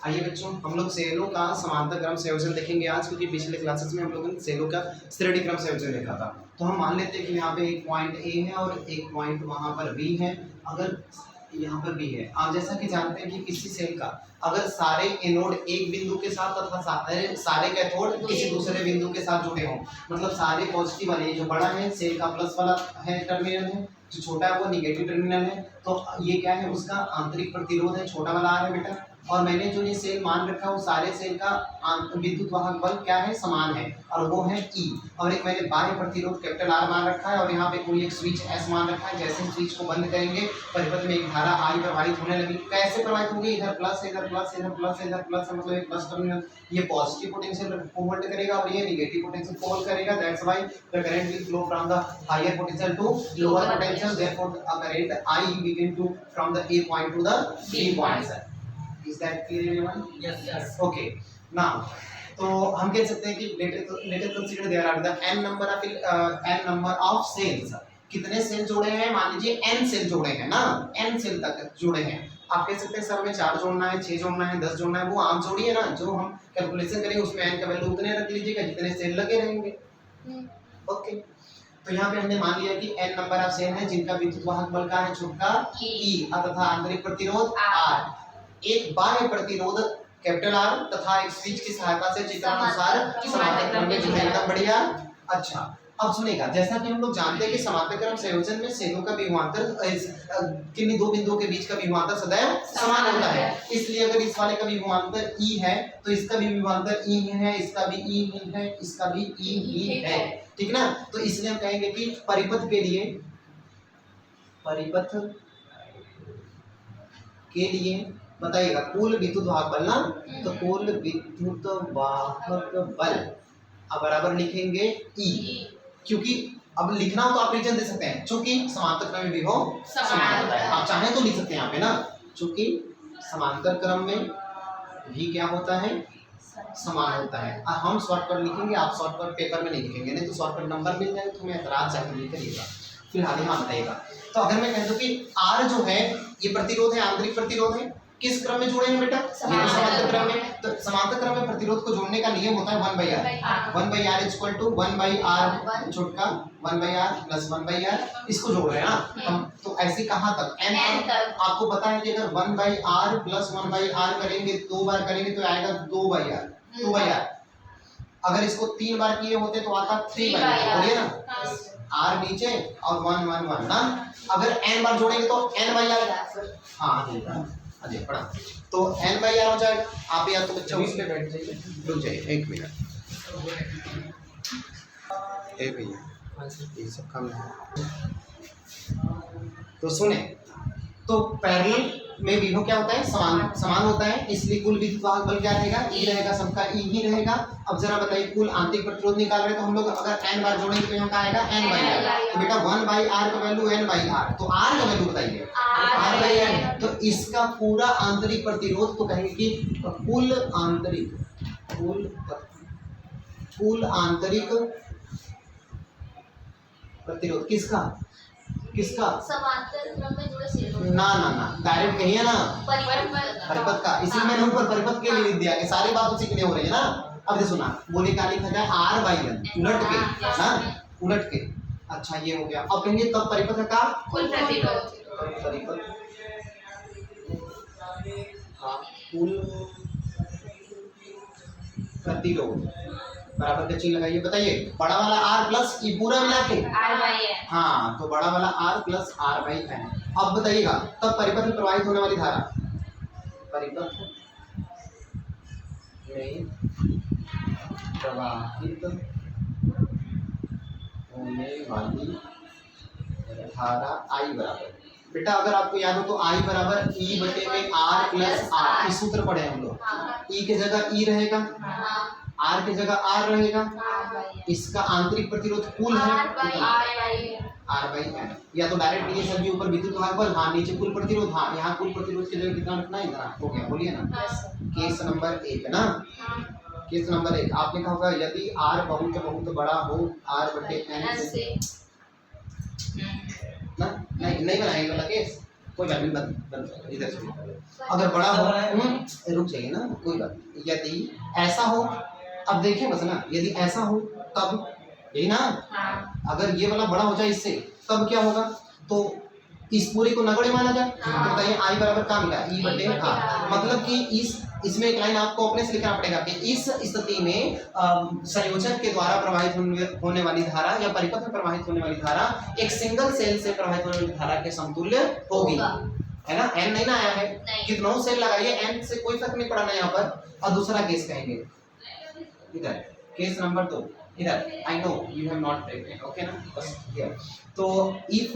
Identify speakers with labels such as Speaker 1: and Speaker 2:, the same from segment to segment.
Speaker 1: आइए बच्चों, हम लोग सेलों का समांतर क्रम संयोजन देखेंगे आज, क्योंकि पिछले क्लासेस में हम लोगों ने सेलों का श्रेणी क्रम संयोजन देखा था। तो हम मान लेते हैं कि यहाँ पे एक पॉइंट ए है और एक पॉइंट वहाँ पर बी है। अगर यहाँ पर बी है, आप जैसा कि जानते हैं कि किसी सेल का अगर सारे एनोड एक बिंदु के साथ तथा सारे कैथोड किसी दूसरे बिंदु के साथ जुड़े हों, मतलब सारे पॉजिटिव वाले, जो बड़ा है सेल का प्लस वाला है टर्मिनल है, जो छोटा है वो निगेटिव टर्मिनल है, तो ये क्या है, उसका आंतरिक प्रतिरोध है, छोटा वाला आर है बेटा। और मैंने जो ये सेल मान रखा है वो सारे सेल का विद्युत वाहक बल क्या है, समान है, और वो है ई। और एक मैंने बाह्य प्रतिरोध कैपिटल आर मान रखा है, और यहाँ पे कोई एक स्विच एस मान रखा है। जैसे स्विच को बंद करेंगे परिपथ में एक धारा आई प्रवाहित होने लगी। कैसे प्रवाहित होगी, इधर प्लस इधर प्लस इधर प्लस इधर प्लस, मतलब एक प्लस टर्मिनल ये पॉजिटिव पोटेंशियल को होल्ड करेगा और ये नेगेटिव पोटेंशियल को होल्ड करेगा। That's why the current will flow from the higher potential to lower potential, therefore a current I begin to from the A point to the B point. Is that clear everyone?
Speaker 2: Yes.
Speaker 1: Okay. Now, तो हम कह सकते हैं कि let us consider there are the n number of cells. कितने cell जोड़े हैं, मान लीजिए n सेल जोड़े हैं ना, n सेल तक जुड़े हैं। आप कह सकते हैं सर हमें 4 जोड़ना है, 6 जोड़ना है, 10 जोड़ना है, वो आम जोड़ी है ना, जो हम कैलकुलेशन करेंगे उसमें n का वैल्यू उतने रख लीजिएगा जितने सेल लगे रहेंगे। ओके, तो यहाँ पे हमने मान लिया कि n नंबर ऑफ सेल हैं जिनका विद्युत वाहक बल का है छोटा e तथा आंतरिक प्रतिरोध r। एक बाह्य प्रतिरोध कैपिटल आर तथा एक स्विच की सहायता से चित्रानुसार समांतर क्रम में जुड़े। एकदम बढ़िया। अच्छा, अब सुनेगा, जैसा कि हम लोग जानते हैं कि समांतर क्रम संयोजन में सेलों का विभवांतर किन्हीं दो बिंदुओं के बीच का विभवांतर सदैव समान होता है। इसलिए अगर इस वाले का विभवांतर ई है तो इसका भी विभवांतर ई है, इसका भी ई है, इसका भी ई ही है, ठीक ना। तो इसलिए हम कहेंगे कि परिपथ के लिए बताइएगा कुल विद्युत वाहक बल ना, तो कुल विद्युत वाहक बल अब बराबर लिखेंगे ई, क्योंकि अब लिखना हो तो आप रीजन दे सकते हैं, क्योंकि समांतर क्रम में विभव समान होता है। आप चाहें तो लिख सकते हैं यहाँ पे ना, क्योंकि समांतर क्रम में भी क्या होता है, समान होता है। और हम शॉर्टकट लिखेंगे, आप शॉर्टकट पेपर में नहीं लिखेंगे, नहीं तो शॉर्टकट नंबर मिल जाए तो मैं एतराज जाकर लिख करिएगा। फिलहाल यहाँ बताइएगा, तो अगर मैं कह दूं कि आर जो है ये प्रतिरोध है, आंतरिक प्रतिरोध है, किस क्रम में जोड़े हैं बेटा, समांतर क्रम में। तो समांतर क्रम में प्रतिरोध को जोड़ने का नियम होता है 1/r। 1/r equal to 1/r छोटा 1/r प्लस 1/r, इसको जोड़ रहे हैं ना हम। तो ऐसे कहाँ तक, n तक। आपको पता है कि अगर 1/r प्लस 1/r करेंगे, 2 बार करेंगे तो आएगा 2/r। अगर इसको 3 बार किए होते तो आता 3/r, बोलिए ना, r नीचे और 1 1 1 ना। अगर n बार जोड़ेंगे तो n/r, हाँ अजय पढ़ा, तो n/r हो जाएगा। आप या तो बच्चों पे बैठ जाइए, रुक जाइए 1 मिनट। ए भैया ये सब काम है, तो सुने, तो पैरेलल में विभव क्या होता है, समान होता है, इसलिए कुल विद्युत वाहक बल क्या रहेगा, ई रहेगा, सबका ई ही रहेगा। अब जरा बताइए कुल आंतरिक प्रतिरोध निकाल रहे हैं, तो हम लोग अगर n बार जोड़ेंगे तो यहाँ का आएगा n/r। तो बेटा 1/r का वैल्यू n/r, तो r का वैल्यू बताइए r/n। तो इसका पूरा आंतरिक प्रतिरोध तो कहेंगे कि कुल आंतरिक प्रतिरोध किसका
Speaker 3: समांतर क्रम में जुड़े सेलों
Speaker 1: ना डायरेक्ट कहिए ना, परिपथ का। इसी में ऊपर परिपथ के लिए लिख दिया कि सारी बात उसी के लिए हो रही है ना। अब देखो सुना, बोले क्या लिखा जाए r/n, उलट के ना, उलट के। अच्छा ये हो गया। अब कहेंगे तब परिपथ का
Speaker 3: कुल प्रतिरोध,
Speaker 1: परिपथ कुल प्रतिरोध बराबर का चिन्ह लगाइए। बताइए बड़ा वाला r प्लस ये पूरा मिला के
Speaker 3: r/n,
Speaker 1: हाँ, तो बड़ा वाला r प्लस r/n। अब बताइएगा तब परिपथ में प्रवाहित होने वाली धारा, परिपथ में प्रवाहित होने वाली धारा I बराबर, बेटा अगर आपको याद हो तो I बराबर E बटे में R प्लस R, इस सूत्र पढ़े हम लोग। E की जगह E रहेगा, R की जगह R रहेगा, इसका आंतरिक प्रतिरोध कुल है r/n, या तो डायरेक्ट ये सभी ऊपर विद्युत वाहक बल, हाँ नीचे कुल प्रतिरोध, हाँ यहाँ कुल प्रतिरोध की जगह कितना रखना है, इतना हो गया, बोलिए ना। केस नंबर 1 ना, केस नंबर 1 आपने कहा होगा यदि r बहुत बड़ा हो r बटे n से ना, नहीं बनाएंगे वाला केस, कोई बात नहीं, बंद करो, इधर से। अगर बड़ा हो रुक जाइए ना, कोई बात नहीं। यदि ऐसा हो, अब देखिए बस ना, यदि ऐसा हो तब, यही ना,
Speaker 3: हाँ
Speaker 1: अगर ये वाला बड़ा हो जाए इससे तब क्या होगा, तो इस पूरे को नगण्य माना जाए। तो
Speaker 3: हाँ।
Speaker 1: बताइए आई बराबर क्या मिला, ई बटे
Speaker 3: ई बटे
Speaker 1: आर।
Speaker 3: आर।
Speaker 1: मतलब कि इसमें एक लाइन आपको अपने से लिखना पड़ेगा कि इस स्थिति में संयोजक के द्वारा प्रवाहित होने वाली धारा या परिपथ में प्रवाहित होने वाली धारा एक सिंगल सेल से प्रवाहित होने वाली धारा के समतुल्य होगी, है ना। एन नहीं ना आया है,
Speaker 3: नहीं।
Speaker 1: कितनों सेल लगाइए, एन से कोई फर्क नहीं पड़ा ना यहाँ पर। और दूसरा केस कहेंगे इधर, केस नंबर 2 इधर। I know you have not taken, okay ना, बस हियर। तो इफ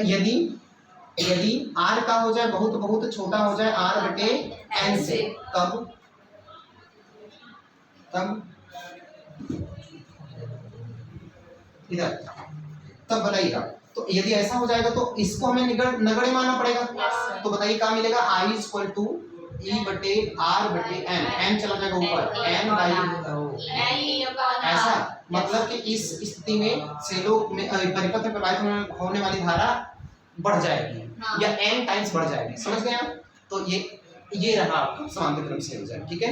Speaker 1: यदि r का हो जाए बहुत बहुत छोटा हो जाए r बटे n से, तब इधर, तब बताइएगा। तो यदि ऐसा हो जाएगा तो इसको हमें नगण्य मानना पड़ेगा।
Speaker 3: Yes,
Speaker 1: तो बताइए क्या मिलेगा, i इक्वल टू e बटे r बटे n, n चला जाएगा ऊपर, n बाई ऐसा। मतलब कि इस स्थिति में सेलों में परिपथ में प्रवाहित होने वाली धारा बढ़ जाएगी,
Speaker 3: हाँ।
Speaker 1: या n टाइम्स बढ़ जाएगी, समझ गए आप। तो ये रहा आपका समांतर क्रम संयोजन, ठीक है।